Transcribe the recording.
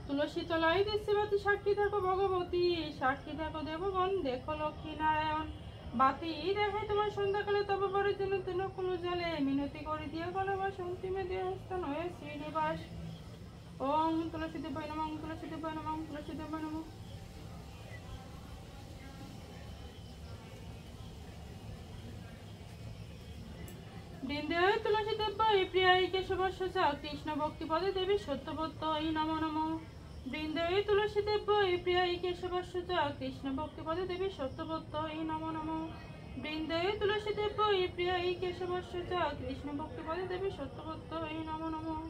তুলসী তলায় দৃশ্যবাতি সাক্ষী থাকো ভগবতী, সাক্ষী থাকো দেবগণ, দেখো লক্ষ্মী নারায়ণ। বাতি দেখাই তোমার সন্ধ্যাকালে তপবরের জন্য তৃণকুল জলে, মিনতি করে দিয়ে গলবাস অন্তিমে দেহস্থান হয়ে শ্রীনিবাস। ওম তুলসী দেবায় নমঃ, তুলসী দেবায় নমঃ, তুলসী দেবায় নমঃ। বৃন্দে তুলসী দেবায় প্রিয়ায় কেশবস্য চ, কৃষ্ণ ভক্তি পদে দেবী সত্যবত্যই নমো নমঃ। বৃন্দে তুলসী দেবায় প্রিয়ায় কেশবস্য চ, কৃষ্ণ ভক্তি পদে দেবী সত্যবত্যই নমো নমঃ। বৃন্দে তুলসী দেবায় প্রিয়ায় কেশবস্য চ, কৃষ্ণ ভক্তি পদে দেবী সত্যবত্যই নমো নমঃ।